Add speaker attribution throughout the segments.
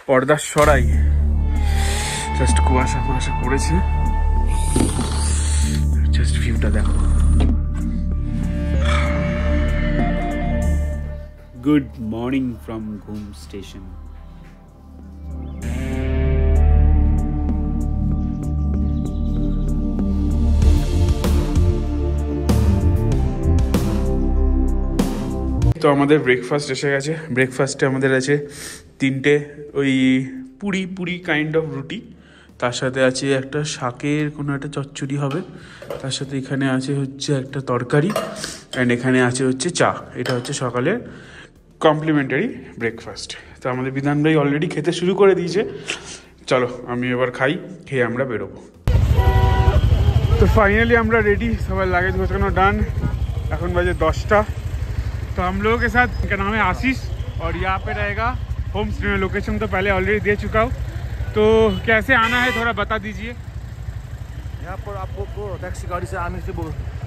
Speaker 1: পর্দা সরাই, জাস্ট কুয়াশা কুয়াশা পড়েছে, জাস্ট ভিউটা দেখো।
Speaker 2: গুড মর্নিং ফ্রম ঘুম স্টেশন।
Speaker 1: তো আমাদের ব্রেকফাস্ট এসে গেছে। ব্রেকফাস্টে আমাদের আছে 3টে ওই পুরি পুরি কাইন্ড অফ রুটি, তার সাথে আছে একটা শাকের কোনো একটা চচ্চড়ি হবে, তার সাথে এখানে আছে হচ্ছে একটা তরকারি, অ্যান্ড এখানে আছে হচ্ছে চা। এটা হচ্ছে সকালের কমপ্লিমেন্টারি ব্রেকফাস্ট। তো আমাদের বিধান ভাই অলরেডি খেতে শুরু করে দিয়েছে। চলো আমি এবার খাই, খেয়ে আমরা বেরোবো। তো ফাইনালি আমরা রেডি, সবার লাগেজ গোছানো ডান। এখন বাজে 10টা। तो हम लोगों के साथ इनका नाम है आशीष और यहाँ पे रहेगा होम स्टे में। लोकेशन तो पहले ऑलरेडी दे चुका हूँ, तो कैसे आना है थोड़ा बता दीजिए।
Speaker 3: यहाँ पर आपको टैक्सी गाड़ी से आने से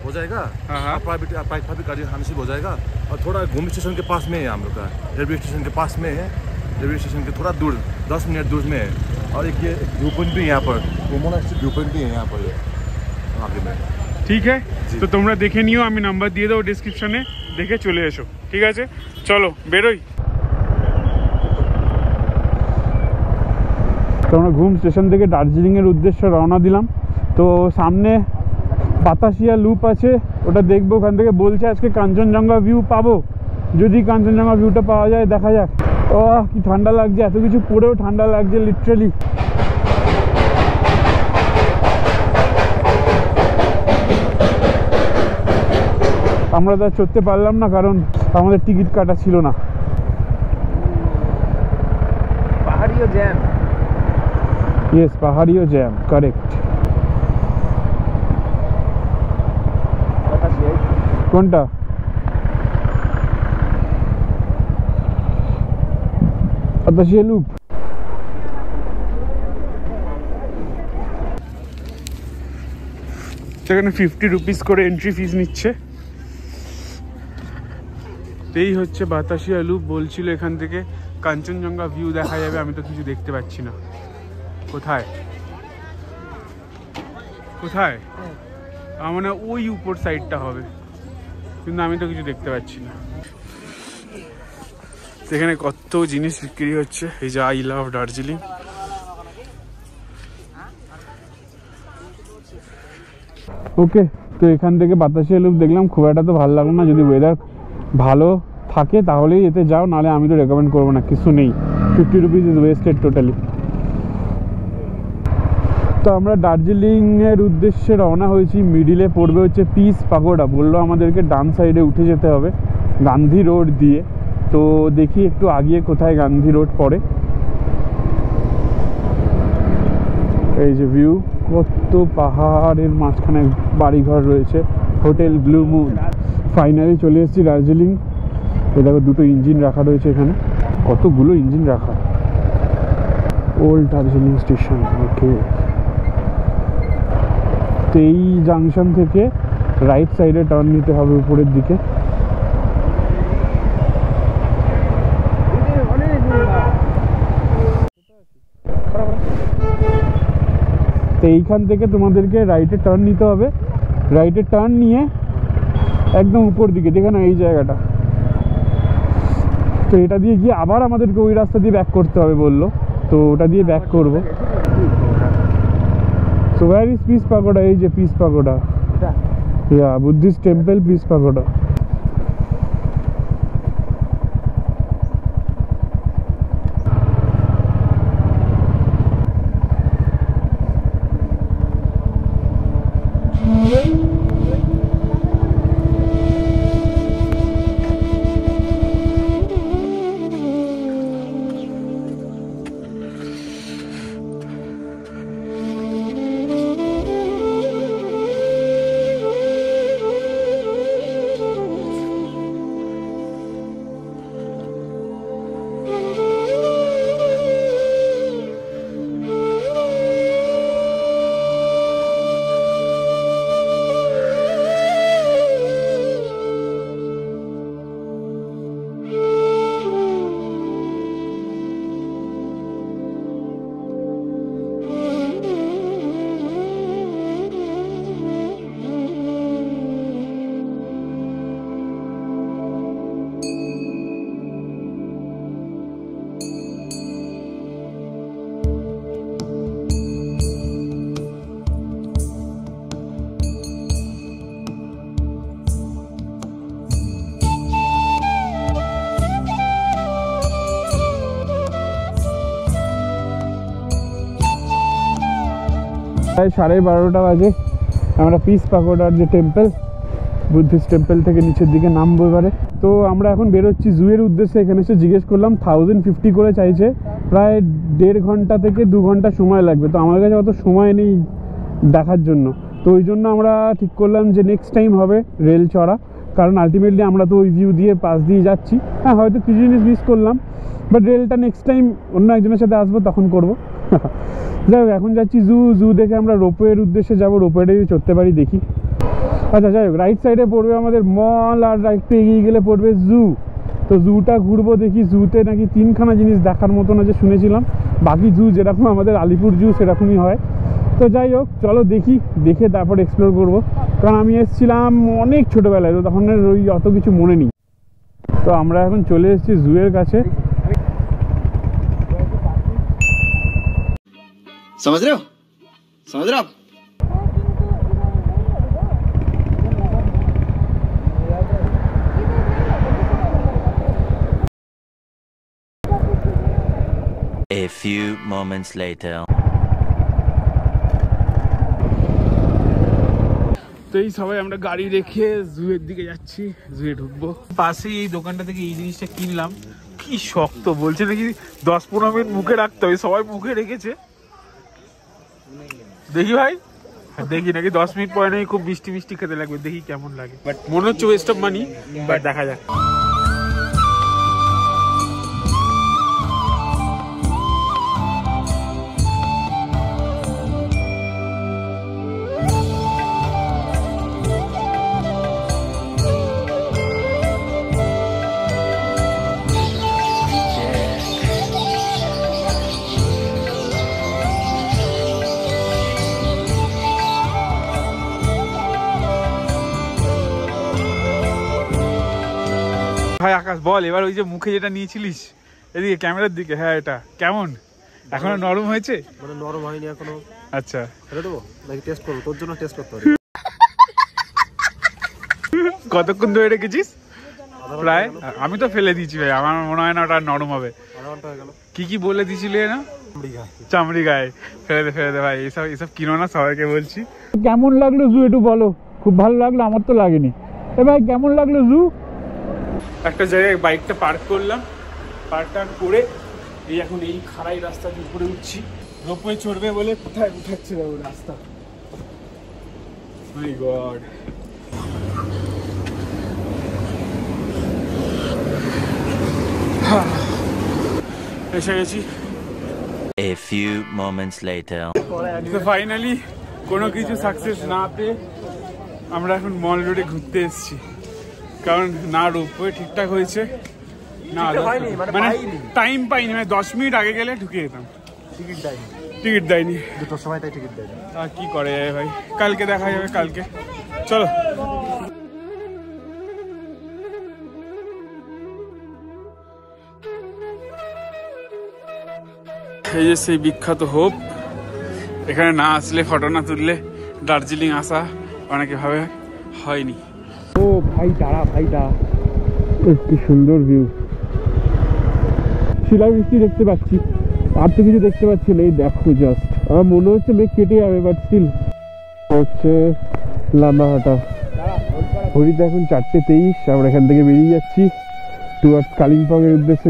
Speaker 3: हो जाएगा,
Speaker 1: हाँ
Speaker 3: प्राइवेट गाड़ी आने से हो जाएगा। और थोड़ा घूम स्टेशन के पास में है हम लोग का, रेलवे स्टेशन के पास में है, रेलवे स्टेशन के थोड़ा दूर 10 मिनट दूर में है। और एक ये व्यू पॉइंट भी है यहाँ पर, मोनास्ट्री व्यू पॉइंट भी है यहाँ पर आगे में।
Speaker 1: ঠিক है, তো তোমরা দেখে নিও, আমি নাম্বার দিয়ে দেবো ডিসক্রিপশনে, দেখে চলে এসো। ঠিক আছে, চলো বেরোই। তো আমরা ঘুম স্টেশন থেকে দার্জিলিংয়ের উদ্দেশ্যে রওনা দিলাম। তো সামনে বাতাসিয়া লুপ আছে, ওটা দেখবো ওখান থেকে। বলছে আজকে কাঞ্চনজঙ্ঘা ভিউ পাবো, যদি কাঞ্চনজঙ্ঘা ভিউটা পাওয়া যায় দেখা যাক। ও কি ঠান্ডা লাগছে, এত কিছু পরেও ঠান্ডা লাগছে লিটারালি। আমরা তো চড়তে পারলাম না, কারণ আমাদের টিকিট কাটা ছিল না।
Speaker 4: পাহাড়িও জ্যাম।
Speaker 1: ইয়েস, পাহাড়িও জ্যাম, কারেক্ট। কোনটা? বাতাসিয়া লুপ। সেখানে 50 রুপিস করে এন্ট্রি ফিস নিচ্ছে। এই হচ্ছে বাতাসিয়া লুপ। বলছিল এখান থেকে কাঞ্চনজঙ্ঘা ভিউ দেখা যাবে, আমি তো কিছু দেখতে পাচ্ছি না। কোথায় কোথায়? আমার মনে হয় ওই উপর সাইডটা হবে, কিন্তু আমি তো কিছু দেখতে পাচ্ছি না। সেখানে কত জিনিস বিক্রি হচ্ছে, এই যে আই লাভ দার্জিলিং। ওকে, তো এখান থেকে বাতাসিয়া লুপ দেখলাম, খুব একটা তো ভালো লাগলো না। যদি ওয়েদার ভালো থাকে তাহলেই এতে যাও, নাহলে আমি তো রেকমেন্ড করবো না, কিছু নেই। 50 রুপিস ইজ ওয়েস্টেড টোটালি। তো আমরা দার্জিলিংয়ের উদ্দেশ্যে রওনা হয়েছি। মিডিলে পড়বে হচ্ছে পিস পাগোডা। বললো আমাদেরকে ডান সাইডে উঠে যেতে হবে গান্ধী রোড দিয়ে। তো দেখি একটু আগিয়ে কোথায় গান্ধী রোড পড়ে। এই যে ভিউ, কত পাহাড়ের মাঝখানে বাড়িঘর রয়েছে, হোটেল ব্লু মুন। ফাইনালি চলে এসেছি দার্জিলিং। এই দেখো দুটো ইঞ্জিন রাখা রয়েছে এখানে, কতগুলো ইঞ্জিন রাখা। Old Darjeeling station. ওকে, তো এই জাংশন থেকে রাইট সাইডে টার্ন নিতে হবে উপরের দিকে। তো এইখান থেকে তোমাদেরকে রাইটে টার্ন নিতে হবে। রাইটে টার্ন নিয়ে একদম উপর দিকে, যেখানে এই জায়গাটা। তো এটা দিয়ে গিয়ে আবার আমাদেরকে ওই রাস্তা দিয়ে ব্যাক করতে হবে বললো, তো ওটা দিয়ে ব্যাক করবো। So where is Peace Pagoda? এই যে Peace Pagoda, yeah, Buddhist temple, Peace Pagoda. প্রায় 12:30 বাজে। আমরা পিস পাগোডার যে টেম্পল, বুদ্ধিস্ট টেম্পল থেকে নিচের দিকে নামবো এবারে। তো আমরা এখন বেরোচ্ছি জুয়ের উদ্দেশ্যে। এখানে এসে জিজ্ঞেস করলাম 1050 করে চাইছে, প্রায় 1.5 ঘন্টা থেকে 2 ঘন্টা সময় লাগবে। তো আমার কাছে অত সময় নেই দেখার জন্য, তো ওই জন্য আমরা ঠিক করলাম যে নেক্সট টাইম হবে রেল চড়া, কারণ আলটিমেটলি আমরা তো ওই ভিউ দিয়ে পাশ দিয়ে যাচ্ছি। হ্যাঁ, হয়তো কিছু জিনিস মিস করলাম, বাট রেলটা নেক্সট টাইম অন্য একজনের সাথে আসবো তখন করবো। যাই হোক, এখন যাচ্ছি জু দেখে আমরা রোপওয়ের উদ্দেশ্যে যাবো, রোপওয়েটা যদি চড়তে পারি দেখি। আচ্ছা যাই হোক, রাইট সাইডে পড়বে আমাদের মল, আর একটু এগিয়ে গেলে পড়বে জু। তো জুটা ঘুরবো, দেখি জুতে নাকি 3খানা জিনিস দেখার মতন আছে শুনেছিলাম। বাকি জু যেরকম আমাদের আলিপুর জু সেরকমই হয়। তো যাই হোক, চলো দেখি, দেখে তারপর এক্সপ্লোর করবো। কারণ আমি এসেছিলাম অনেক ছোটোবেলায়, তো তখন ওই অত কিছু মনে নেই। তো আমরা এখন চলে এসেছি জুয়ের কাছে।
Speaker 5: समझ रहे हो आप?
Speaker 6: A few moments later.
Speaker 1: তো এই সবাই আমরা গাড়ি রেখে জুয়ের দিকে যাচ্ছি, জুয়ে ঢুকবো। পাশেই এই দোকানটা থেকে এই জিনিসটা কিনলাম। কি শক্ত, বলছে নাকি 10-15 মিনিট মুখে রাখতে হবে। সবাই মুখে রেখেছে, দেখি ভাই, দেখি নাকি 10 মিনিট পরে নাকি খুব মিষ্টি মিষ্টি খেতে লাগবে, দেখি কেমন লাগে। বাট মনে হচ্ছে ওয়েস্ট অফ মানি, বাট দেখা যাক। ভাই আকাশ বল, এবার ওই যে মুখে যেটা নিয়েছিলিস, এদিকে ক্যামেরার দিকে, হ্যাঁ এটা কেমন এখনো নরম হয়েছে?
Speaker 3: মানে নরম হয়নি এখনো।
Speaker 1: আচ্ছা,
Speaker 3: ফেলে দেবো নাকি টেস্ট করবো? তোর জন্য টেস্ট করতে হবে।
Speaker 1: কতক্ষণ ধরে রেখেছিস? প্রায় আমি তো ফেলে দিয়েছি ভাই, আমার মনে হয় না ওটা নরম হবে।
Speaker 3: আধা ঘন্টা হয়ে গেল।
Speaker 1: কি বলে দিয়েছিলে না? চামড়ি গায়ে। ফেলে দে ভাই, এইসব কিনো না, সবাইকে বলছি। কেমন লাগলো জু একটু বলো। খুব ভালো লাগলো, আমার তো লাগেনি। এ ভাই কেমন লাগলো জু? একটা জায়গায় বাইকটা পার্ক করলাম, পার্ক করে এই এখন এই খাড়াই রাস্তার উপরে উঠছি। রোপওয়ে চড়বে বলে কোথায় উঠাচ্ছে যাবো রাস্তা। মাই গড, এসে গেছি।
Speaker 6: A few moments later.
Speaker 1: তো ফাইনালি কোনো কিছু সাকসেস না পেয়ে আমরা এখন মল রোডে ঘুরতে এসেছি। কারণ না রোপওয়ে ঠিকঠাক হয়েছে, না মানে টাইম পাইনি, মানে 10 মিনিট আগে গেলে ঢুকে যেতাম। টিকিট দেয়নি,
Speaker 3: দুটোর সময় তাই টিকিট দেয়নি।
Speaker 1: আর কি করে যাবে ভাই, কালকে দেখা যাবে। কালকে চলো। এই যে সেই বিখ্যাত হোপ, এখানে না আসলে ফটো না তুললে দার্জিলিং আসা অনেকে ভাবে হয়নি। ও ভাই দাঁড়া, কি সুন্দর ভিউ। শিলাবৃষ্টি দেখতে পাচ্ছি, আর তো কিছু দেখতে পাচ্ছি না। এই দেখো জাস্ট, আমার মনে হচ্ছে মেঘ কেটে যাবে, বাট স্টিল হচ্ছে লামাহাটা। ঘড়িতে এখন 4:23। আমরা এখান থেকে বেরিয়ে যাচ্ছি টুয়ার্ডস কালিম্পং এর উদ্দেশ্যে।